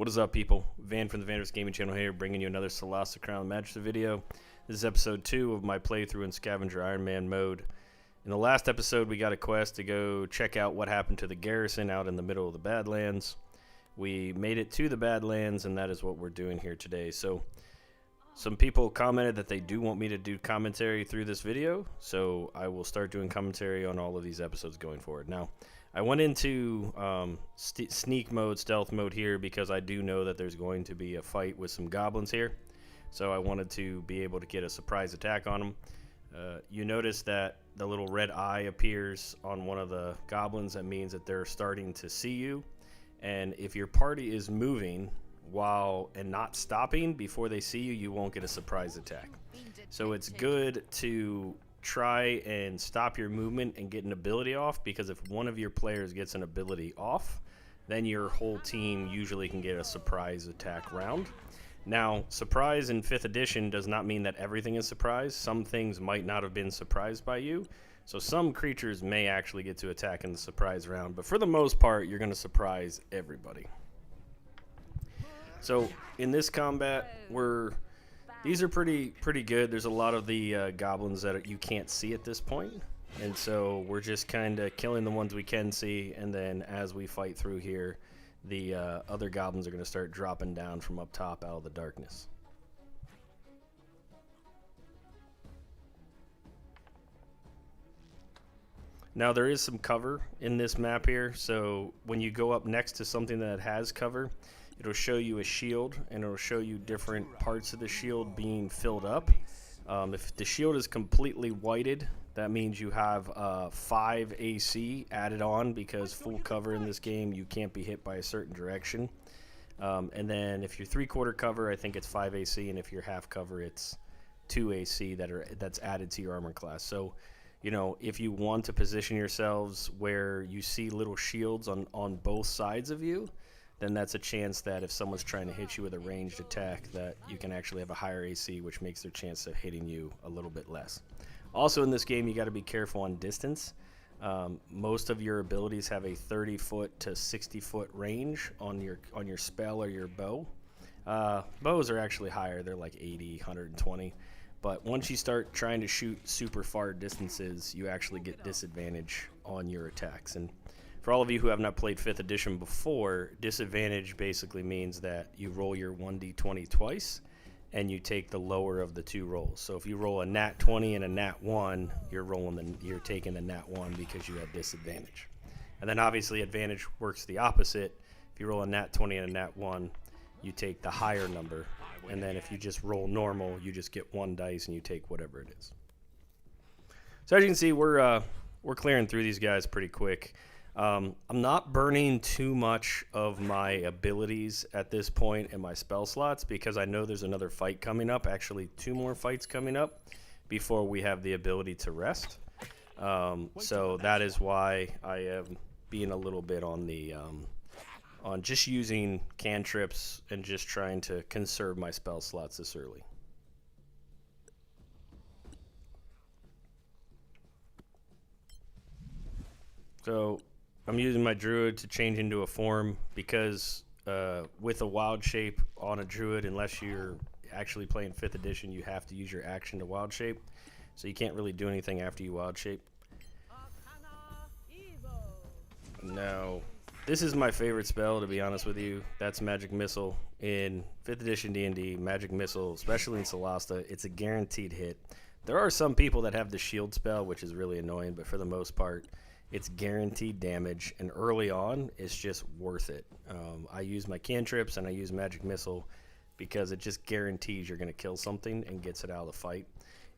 What is up, people? Van from the VaniverseGaming channel here, bringing you another Solasta Crown Magister video. This is episode 2 of my playthrough in Scavenger Ironman mode. In the last episode, we got a quest to go check out what happened to the garrison out in the middle of the Badlands. We made it to the Badlands, and that is what we're doing here today. So, some people commented that they do want me to do commentary through this video, so I will start doing commentary on all of these episodes going forward. Now, I went into sneak mode, stealth mode here because I do know that there's going to be a fight with some goblins here. So I wanted to be able to get a surprise attack on them. You notice that the little red eye appears on one of the goblins. That means that they're starting to see you. And if your party is moving and not stopping before they see you, you won't get a surprise attack. So it's good to try and stop your movement and get an ability off, because if one of your players gets an ability off, then your whole team usually can get a surprise attack round. Now, surprise in 5th edition does not mean that everything is surprise. Some things might not have been surprised by you, so some creatures may actually get to attack in the surprise round, but for the most part, you're going to surprise everybody. So in this combat, these are pretty good. There's a lot of the goblins that you can't see at this point, and so we're just kind of killing the ones we can see, and then as we fight through here, the other goblins are going to start dropping down from up top out of the darkness. Now there is some cover in this map here, so when you go up next to something that has cover, it'll show you a shield, and it'll show you different parts of the shield being filled up. If the shield is completely whited, that means you have 5 AC added on, because full cover in this game, you can't be hit by a certain direction. And then if you're 3/4 cover, I think it's 5 AC, and if you're half cover, it's 2 AC that's added to your armor class. So, you know, if you want to position yourselves where you see little shields on both sides of you, then that's a chance that if someone's trying to hit you with a ranged attack, that you can actually have a higher AC, which makes their chance of hitting you a little bit less. Also in this game, you got to be careful on distance. Most of your abilities have a 30-foot to 60-foot range on your spell or your bow. Bows are actually higher. They're like 80, 120. But once you start trying to shoot super far distances, you actually get disadvantage on your attacks. And for all of you who have not played 5th edition before, disadvantage basically means that you roll your 1d20 twice, and you take the lower of the 2 rolls. So if you roll a nat 20 and a nat 1, you're taking the nat 1 because you have disadvantage. And then obviously advantage works the opposite. If you roll a nat 20 and a nat 1, you take the higher number. And then if you just roll normal, you just get 1 dice and you take whatever it is. So as you can see, we're clearing through these guys pretty quick. I'm not burning too much of my abilities at this point in my spell slots, because I know there's another fight coming up, actually 2 more fights coming up before we have the ability to rest. So that is why I am being a little bit on just using cantrips and just trying to conserve my spell slots this early. So I'm using my druid to change into a form, because with a wild shape on a druid, unless you're actually playing 5th edition, you have to use your action to wild shape. So you can't really do anything after you wild shape. Now, this is my favorite spell, to be honest with you. That's Magic Missile. In 5th edition D&D, Magic Missile, especially in Solasta, it's a guaranteed hit. There are some people that have the shield spell, which is really annoying, but for the most part, it's guaranteed damage, and early on, it's just worth it. I use my cantrips and I use Magic Missile because it just guarantees you're going to kill something and gets it out of the fight.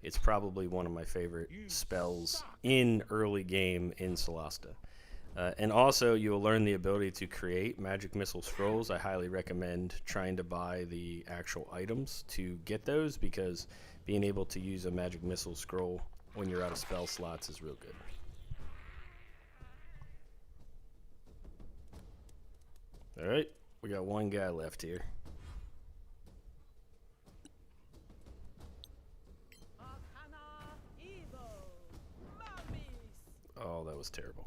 It's probably one of my favorite spells in early game in Solasta. And also, you will learn the ability to create Magic Missile scrolls. I highly recommend trying to buy the actual items to get those, because being able to use a Magic Missile scroll when you're out of spell slots is real good. Alright, we got 1 guy left here. Oh, that was terrible.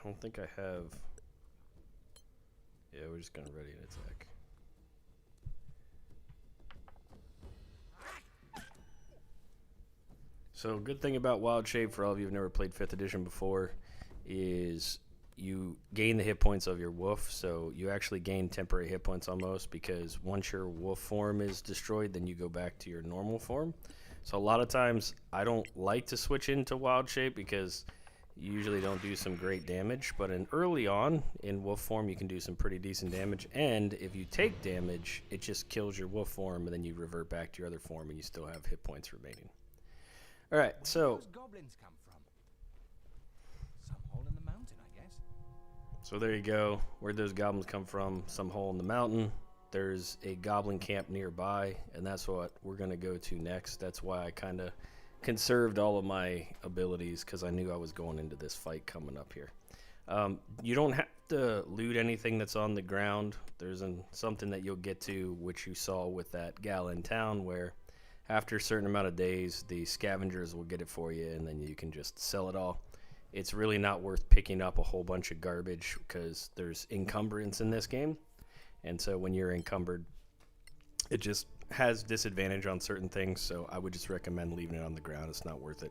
don't think I have. Yeah, we're just gonna ready an attack. So good thing about Wild Shape, for all of you who've never played 5th edition before, is you gain the hit points of your wolf. So you actually gain temporary hit points almost, because once your wolf form is destroyed, then you go back to your normal form. So a lot of times I don't like to switch into Wild Shape because you usually don't do some great damage, but early on in wolf form you can do some pretty decent damage, and if you take damage it just kills your wolf form and then you revert back to your other form and you still have hit points remaining. Alright, so Where do those goblins come from? Some hole in the mountain, I guess. So there you go. Where'd those goblins come from? Some hole in the mountain. There's a goblin camp nearby, and that's what we're going to go to next. That's why I kind of conserved all of my abilities, because I knew I was going into this fight coming up here. You don't have to loot anything that's on the ground. There's something that you'll get to, which you saw with that gal in town, where after a certain amount of days, the scavengers will get it for you, and then you can just sell it all. It's really not worth picking up a whole bunch of garbage, because there's encumbrance in this game. And so when you're encumbered, it just has disadvantage on certain things, so I would just recommend leaving it on the ground. It's not worth it.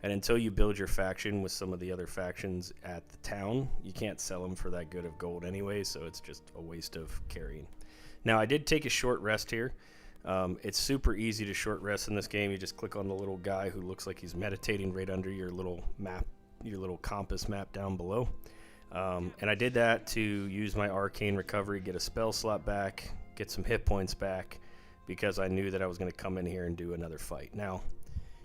And until you build your faction with some of the other factions at the town, you can't sell them for that good of gold anyway, so it's just a waste of carrying. Now, I did take a short rest here. It's super easy to short rest in this game. You just click on the little guy who looks like he's meditating right under your little map, your little compass map down below. And I did that to use my arcane recovery, get a spell slot back, get some hit points back, because I knew that I was going to come in here and do another fight. Now,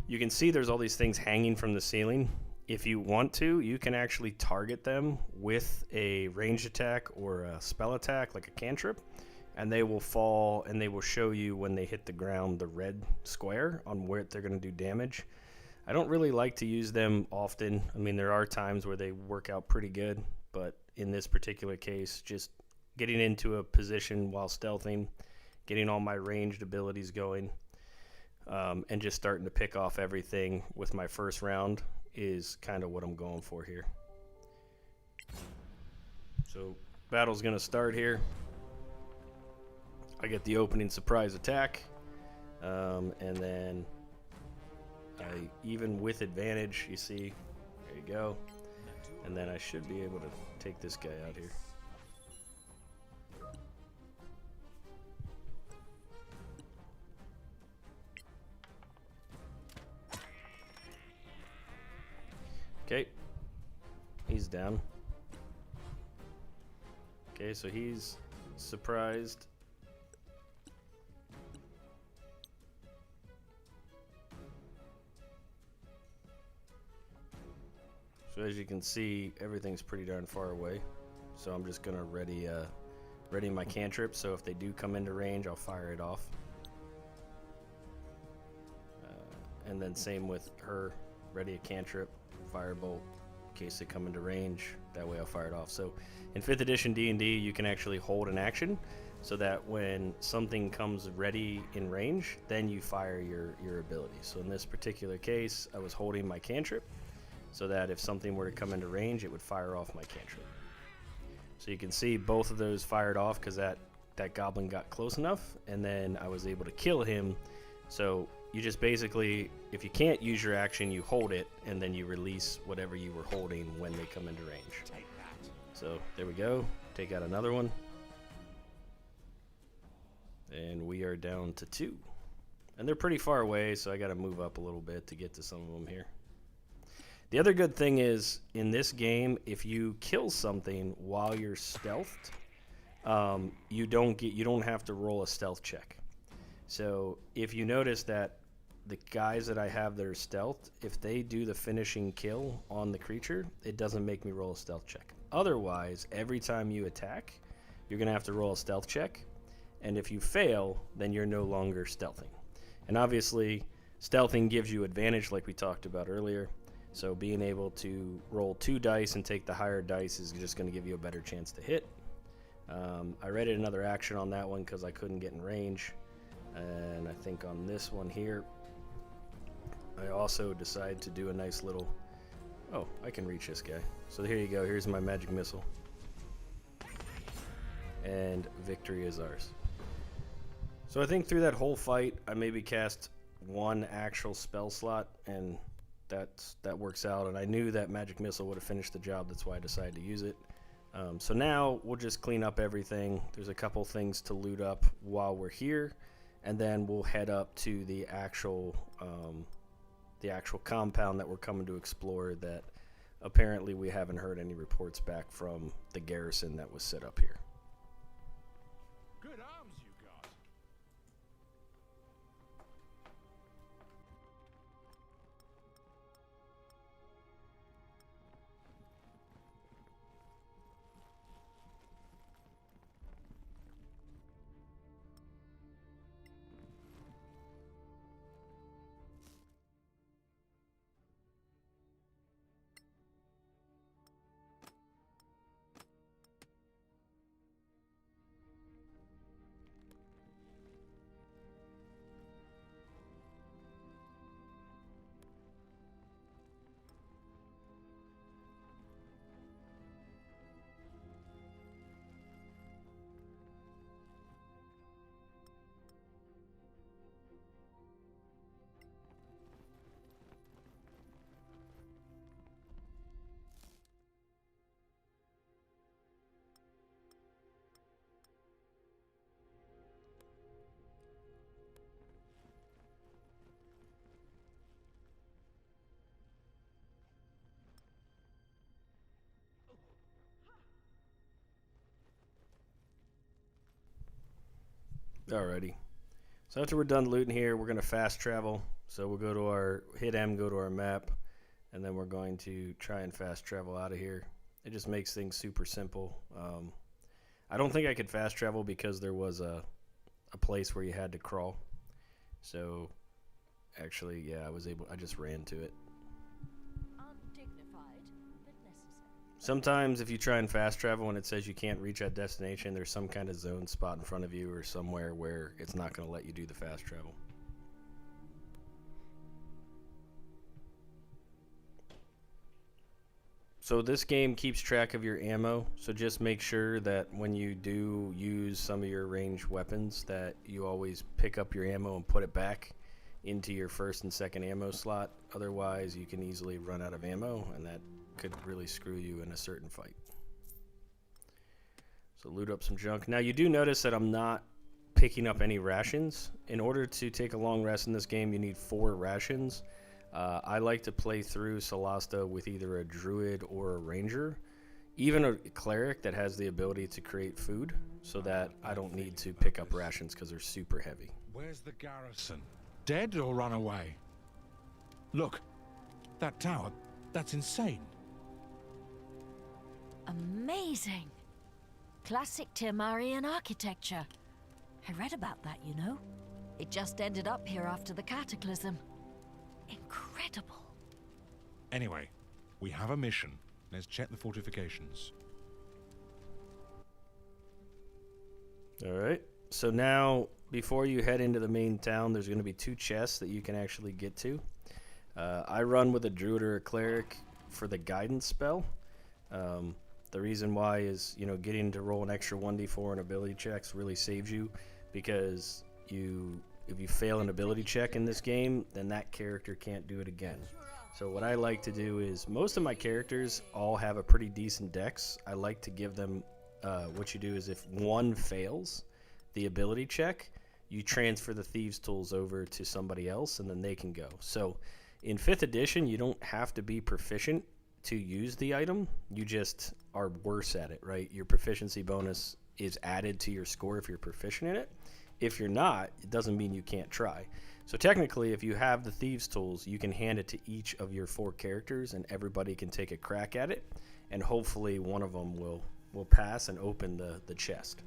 you can see there's all these things hanging from the ceiling. If you want to, you can actually target them with a ranged attack or a spell attack, like a cantrip, and they will fall, and they will show you when they hit the ground the red square on where they're going to do damage. I don't really like to use them often. I mean, there are times where they work out pretty good, but in this particular case, just getting into a position while stealthing, getting all my ranged abilities going, and just starting to pick off everything with my first round is kind of what I'm going for here. So battle's going to start here. I get the opening surprise attack, and then even with advantage, you see, there you go, and then I should be able to take this guy out here. Okay, he's down. Okay, so he's surprised. So as you can see, everything's pretty darn far away. So I'm just gonna ready my cantrip, so if they do come into range, I'll fire it off. And then same with her, ready a cantrip, firebolt, in case they come into range. That way I'll fire it off. So in 5th edition D&D, you can actually hold an action, so that when something comes ready in range, then you fire your ability. So in this particular case, I was holding my cantrip, so that if something were to come into range, it would fire off my cantrip. So you can see both of those fired off because that goblin got close enough, and then I was able to kill him. So you just basically, if you can't use your action, you hold it, and then you release whatever you were holding when they come into range. So there we go. Take out another one. And we are down to 2. And they're pretty far away, so I got to move up a little bit to get to some of them here. The other good thing is, in this game, if you kill something while you're stealthed, you don't have to roll a stealth check. So if you notice that the guys that I have that are stealthed, if they do the finishing kill on the creature, it doesn't make me roll a stealth check. Otherwise, every time you attack, you're going to have to roll a stealth check. And if you fail, then you're no longer stealthing. And obviously, stealthing gives you advantage like we talked about earlier. So being able to roll 2 dice and take the higher dice is just going to give you a better chance to hit. I read another action on that one because I couldn't get in range. And I think on this one here, I also decided to do a nice little Oh, I can reach this guy. So here you go. Here's my magic missile. And victory is ours. So I think through that whole fight, I maybe cast one actual spell slot, and that works out. And I knew that magic missile would have finished the job. That's why I decided to use it. So now we'll just clean up everything. There's a couple things to loot up while we're here, and then we'll head up to the actual compound that we're coming to explore. That apparently we haven't heard any reports back from the garrison that was set up here. Good arms you got. Alrighty. So after we're done looting here, we're going to fast travel. So we'll go to our, hit M, go to our map, and then we're going to try and fast travel out of here. It just makes things super simple. I don't think I could fast travel because there was a place where you had to crawl. So actually, yeah, I just ran to it. Undignified, but necessary. Sometimes if you try and fast travel and it says you can't reach that destination, there's some kind of zone spot in front of you or somewhere where it's not going to let you do the fast travel. So this game keeps track of your ammo, so just make sure that when you do use some of your ranged weapons that you always pick up your ammo and put it back into your first and second ammo slot. Otherwise, you can easily run out of ammo, and that could really screw you in a certain fight. So loot up some junk. Now you do notice that I'm not picking up any rations. In order to take a long rest in this game, you need 4 rations. I like to play through Solasta with either a druid or a ranger, even a cleric that has the ability to create food, so that I don't need to pick up rations because they're super heavy. Where's the garrison? Dead or run away? Look, that tower, that's insane. Amazing! Classic Temarian architecture. I read about that, you know. It just ended up here after the cataclysm. Incredible. Anyway, we have a mission. Let's check the fortifications. Alright, so now before you head into the main town, there's going to be 2 chests that you can actually get to. I run with a druid or a cleric for the guidance spell. The reason why is, you know, getting to roll an extra 1d4 in ability checks really saves you, because if you fail an ability check in this game, then that character can't do it again. So what I like to do is, most of my characters all have a pretty decent dex. I like to give them, what you do is if one fails the ability check, you transfer the Thieves' Tools over to somebody else, and then they can go. So in 5th edition, you don't have to be proficient to use the item. You just are worse at it, right? Your proficiency bonus is added to your score if you're proficient in it. If you're not, it doesn't mean you can't try. So technically, if you have the Thieves' Tools, you can hand it to each of your 4 characters, and everybody can take a crack at it, and hopefully one of them will pass and open the chest.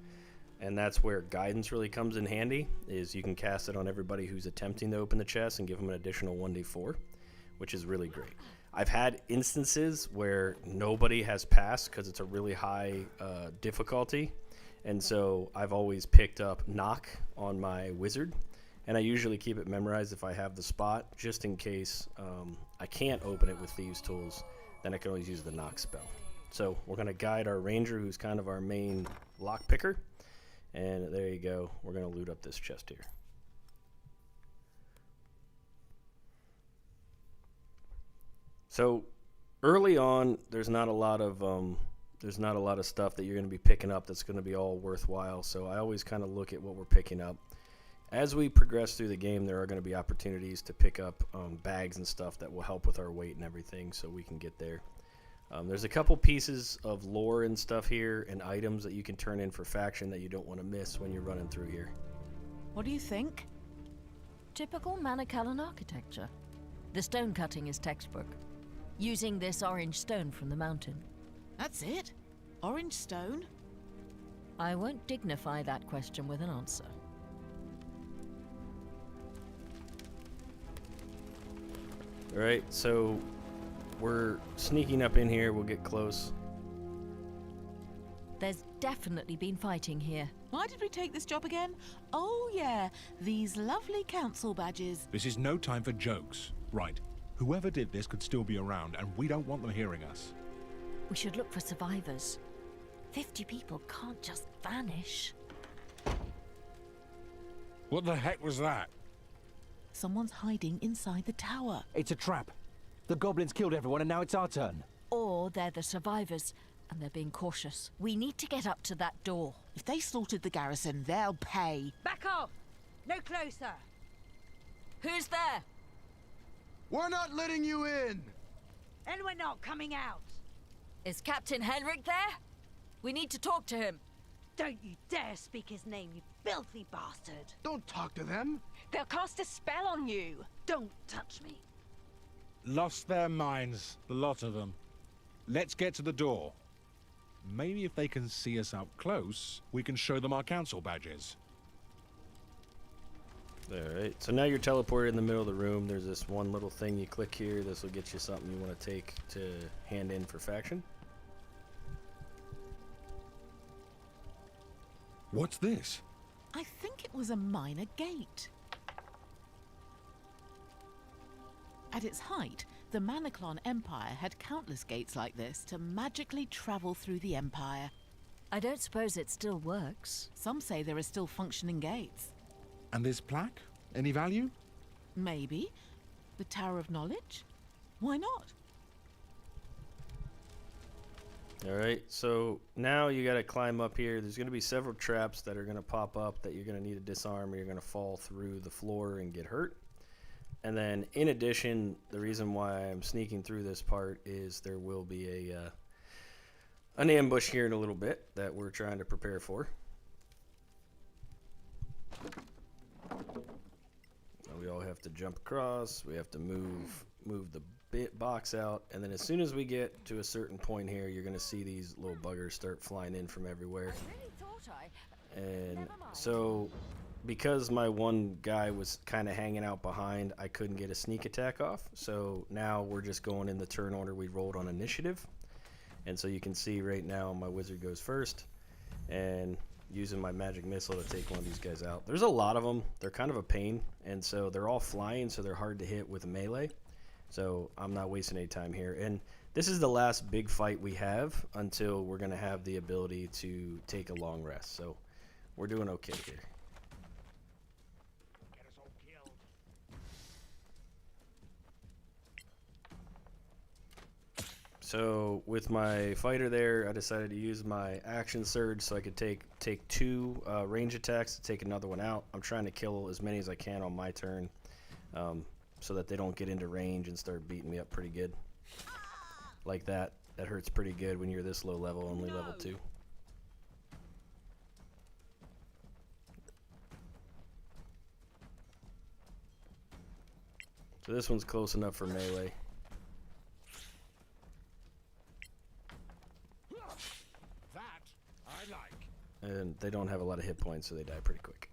And that's where guidance really comes in handy, is you can cast it on everybody who's attempting to open the chest and give them an additional 1d4, which is really great. I've had instances where nobody has passed because it's a really high difficulty. And so I've always picked up knock on my wizard, and I usually keep it memorized if I have the spot, just in case I can't open it with Thieves' Tools. then I can always use the knock spell. So we're going to guide our ranger, who's kind of our main lock picker. And there you go. We're going to loot up this chest here. So early on, there's not a lot of stuff that you're going to be picking up that's going to be all worthwhile. So I always kind of look at what we're picking up. As we progress through the game, there are going to be opportunities to pick up bags and stuff that will help with our weight and everything, so we can get there. There's a couple pieces of lore and stuff here and items that you can turn in for faction that you don't want to miss when you're running through here. What do you think? Typical Manicalan architecture. The stone cutting is textbook. Using this orange stone from the mountain. That's it? Orange stone? I won't dignify that question with an answer. Alright, so we're sneaking up in here. We'll get close. There's definitely been fighting here. Why did we take this job again? Oh yeah, these lovely council badges. This is no time for jokes. Right. Whoever did this could still be around, and we don't want them hearing us. We should look for survivors. 50 people can't just vanish. What the heck was that? Someone's hiding inside the tower. It's a trap. The goblins killed everyone and now it's our turn. Or they're the survivors, and they're being cautious. We need to get up to that door. If they slaughtered the garrison, they'll pay. Back off! No closer! Who's there? We're not letting you in! And we're not coming out! Is Captain Henrik there? We need to talk to him. Don't you dare speak his name, you filthy bastard! Don't talk to them! They'll cast a spell on you! Don't touch me! Lost their minds, the lot of them. Let's get to the door. Maybe if they can see us up close, we can show them our council badges. Alright, so now you're teleported in the middle of the room. There's this one little thing you click here. This will get you something you want to take to hand in for faction. What's this? I think it was a minor gate. At its height, the Manicalan Empire had countless gates like this to magically travel through the Empire. I don't suppose it still works. Some say there are still functioning gates. And this plaque? Any value? Maybe. The Tower of Knowledge? Why not? Alright, so now you gotta climb up here. There's gonna be several traps that are gonna pop up that you're gonna need to disarm, or you're gonna fall through the floor and get hurt. And then in addition, the reason why I'm sneaking through this part is there will be an ambush here in a little bit that we're trying to prepare for. We all have to jump across. We have to move the box out, and then as soon as we get to a certain point here, you're gonna see these little buggers start flying in from everywhere. And so because my one guy was kind of hanging out behind, I couldn't get a sneak attack off. So now we're just going in the turn order we rolled on initiative. And so you can see right now my wizard goes first, and using my magic missile to take one of these guys out. There's a lot of them. They're kind of a pain, and so they're all flying, so they're hard to hit with melee. So I'm not wasting any time here. And this is the last big fight we have until we're going to have the ability to take a long rest. So we're doing okay here. So with my fighter there, I decided to use my action surge so I could take two range attacks to take another one out. I'm trying to kill as many as I can on my turn, so that they don't get into range and start beating me up pretty good. Like that. That hurts pretty good when you're this low level, only level 2. So this one's close enough for melee. And they don't have a lot of hit points, so they die pretty quick.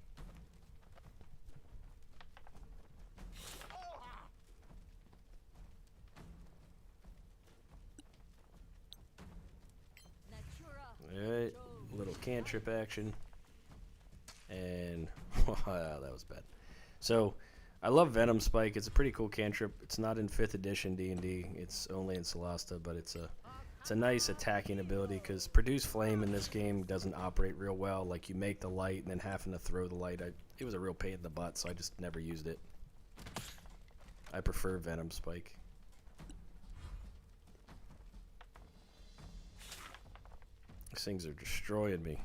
Alright, little cantrip action. And wow, that was bad. So I love Venom Spike. It's a pretty cool cantrip. It's not in 5th edition D&D. It's only in Solasta, but it's a nice attacking ability because Produce Flame in this game doesn't operate real well. Like, you make the light and then having to throw the light. It was a real pain in the butt, so I just never used it. I prefer Venom Spike. These things are destroying me.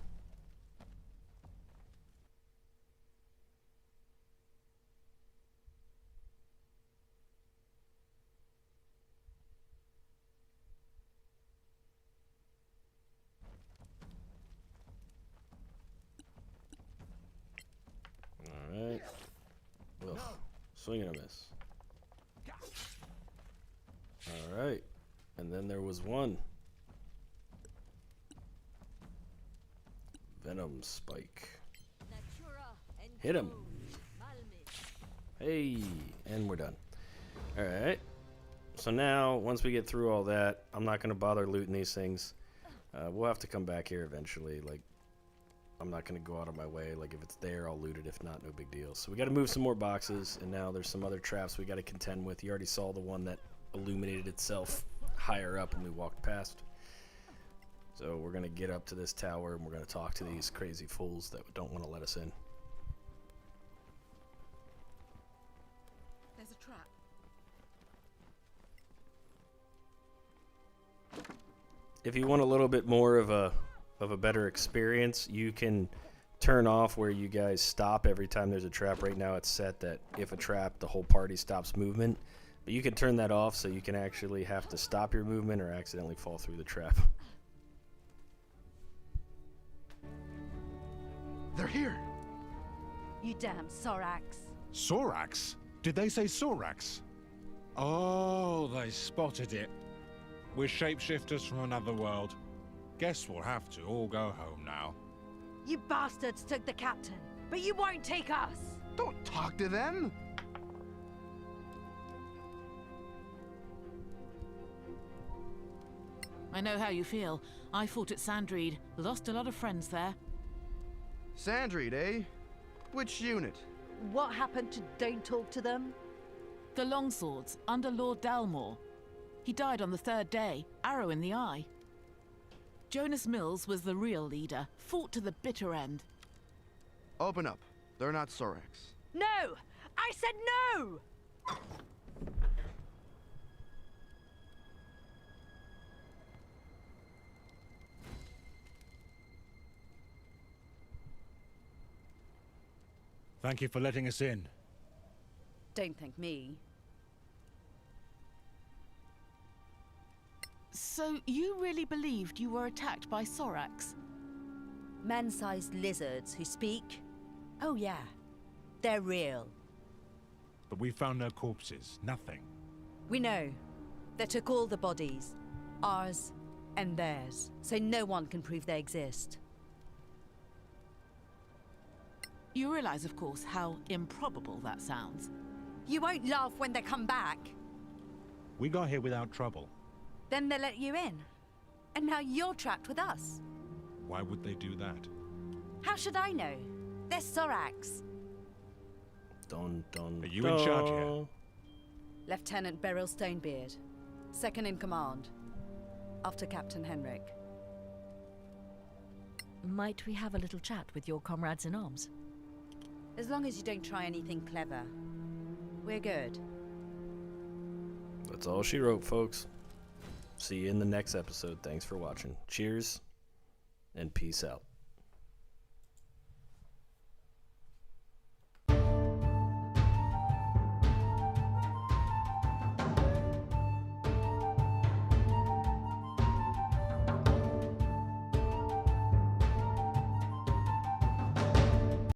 Alright. Ugh. Swing and a miss. Alright. And then there was one. Venom Spike. Hit him. Hey, and we're done. Alright. So now, once we get through all that, I'm not going to bother looting these things. We'll have to come back here eventually. Like, I'm not going to go out of my way. Like, if it's there, I'll loot it. If not, no big deal. So we got to move some more boxes, and now there's some other traps we got to contend with. You already saw the one that illuminated itself higher up when we walked past. So we're going to get up to this tower, and we're going to talk to these crazy fools that don't want to let us in. There's a trap. If you want a little bit more of a better experience, you can turn off where you guys stop every time there's a trap. Right now it's set that if a trap, the whole party stops movement. But you can turn that off so you can actually have to stop your movement or accidentally fall through the trap. They're here. You damn Sorax. Sorax? Did they say Sorax? Oh, they spotted it. We're shapeshifters from another world. Guess we'll have to all go home now. You bastards took the captain, but you won't take us. Don't talk to them. I know how you feel. I fought at Sandreed. Lost a lot of friends there. Sandreed, eh? Which unit? What happened to don't talk to them? The Longswords, under Lord Dalmor. He died on the 3rd day, arrow in the eye. Jonas Mills was the real leader, fought to the bitter end. Open up. They're not Sorax. No! I said no! Thank you for letting us in. Don't thank me. So you really believed you were attacked by Sorax? Man-sized lizards who speak? Oh yeah. They're real. But we found no corpses, nothing. We know. They took all the bodies. Ours and theirs. So no one can prove they exist. You realize, of course, how improbable that sounds. You won't laugh when they come back. We got here without trouble. Then they let you in. And now you're trapped with us. Why would they do that? How should I know? They're Sorax. Dun, dun, Are you in charge here? Lieutenant Beryl Stonebeard. Second in command. After Captain Henrik. Might we have a little chat with your comrades in arms? As long as you don't try anything clever. We're good. That's all she wrote, folks. See you in the next episode. Thanks for watching. Cheers and peace out.